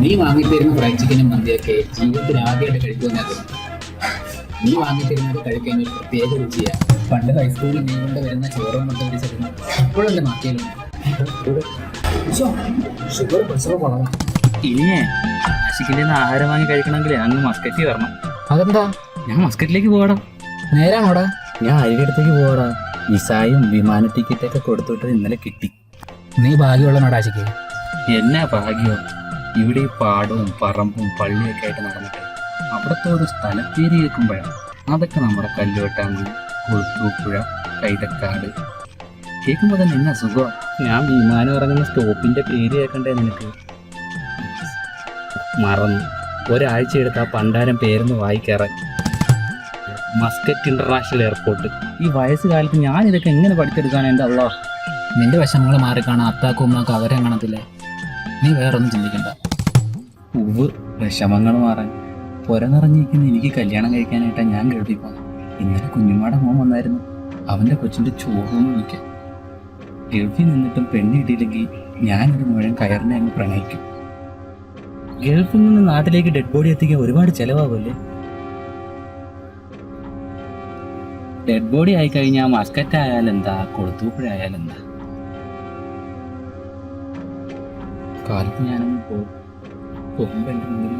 നീ വാങ്ങിത്തരുന്ന ഫ്രൈഡ് ചിക്കനും മന്തിയൊക്കെ ജീവിതത്തിൽ ആദ്യമായിട്ട് കഴിക്കുമെന്നത്. നീ വാങ്ങിത്തരുന്നത് കഴിക്കാൻ ഒരു പ്രത്യേക രുചിയാണ്. പണ്ട് ഹൈസ്കൂളിൽ നീ കൊണ്ട് വരുന്ന ചോറ് മുട്ട പിടിച്ചതിന് ഇപ്പോഴും എൻ്റെ മക്കയിലുണ്ട്. ഷുഗർ പ്രഷർ കുറവാണ്. ഇനിയേ ആശിക്കിന്റെ ആഹാരം വാങ്ങി കഴിക്കണമെങ്കിൽ അങ്ങ് മസ്കറ്റ് വരണം. അതെന്താ? ഞാൻ മസ്കറ്റിലേക്ക് പോകണം. നേരാണോടാ? ഞാൻ അരികടത്തേക്ക് പോകടാ. വിസായും വിമാന ടിക്കറ്റൊക്കെ കൊടുത്തിട്ട് ഇന്നലെ കിട്ടി. നീ ഭാഗ്യമുള്ളനോടാ ആശിക്ക്. എന്നാ ഭാഗ്യം. ഇവിടെ ഈ പാടവും പറമ്പും പള്ളിയൊക്കെ ആയിട്ട് നടന്നിട്ട് അവിടുത്തെ ഒരു സ്ഥലപ്പേര് കേൾക്കുമ്പോഴാണ് അതൊക്കെ നമ്മുടെ കല്ലുവട്ടാങ്കുഴി, കൊളുത്തൂപ്പുഴ, കൈതക്കാട് കേൾക്കുമ്പോൾ തന്നെ എന്നാ സുഖം. ഞാൻ വിമാനം ഇറങ്ങുന്ന സ്റ്റോപ്പിന്റെ പേര് കേൾക്കണ്ടേ നിനക്ക്? മറന്നു. ഒരാഴ്ച എടുത്ത് ആ പണ്ടാരം പേരൊന്ന് വായിക്കാറാൻ. Muscat international airport. ഈ വയസ്സുകാലത്ത് ഞാൻ ഇതൊക്കെ എങ്ങനെ പഠിച്ചെടുക്കാൻ? എൻ്റെ അള്ളാ. നിന്റെ വിഷമങ്ങൾ മാറിക്കാണാൻ അത്താക്കും ഉമ്മാക്കും അവരെ കാണത്തില്ലേ. നീ വേറൊന്നും ചിന്തിക്കണ്ട. ഉവ് വിഷമങ്ങൾ മാറാൻ പുര നിറഞ്ഞിരിക്കുന്ന എനിക്ക് കല്യാണം കഴിക്കാനായിട്ടാണ് ഞാൻ ഗൾഫിൽ പോകുന്നത്. ഇന്നലെ കുഞ്ഞുമാടെ മോൻ വന്നായിരുന്നു. അവൻ്റെ കൊച്ചിൻ്റെ ചോറൂന്ന് വിളിക്കാൻ. ഗൾഫിൽ നിന്നിട്ടും പെണ്ണ് കിട്ടിയില്ലെങ്കിൽ ഞാനൊരു മുഴുവൻ കയറിനെ അങ്ങ് പ്രണയിക്കും. ഗൾഫിൽ നിന്ന് നാട്ടിലേക്ക് ഡെഡ് ബോഡി എത്തിക്കാൻ ഒരുപാട് ചിലവാകുമല്ലേ? ഡെഡ് ബോഡി ആയിക്കഴിഞ്ഞാൽ മസ്കറ്റ് ആയാലെന്താ, കൊളുത്തൂപ്പുഴ ആയാലെന്താ? കാലത്ത് ഞാനങ്ങ് പോകുമ്പോൾ എൻ്റെ മുന്നിൽ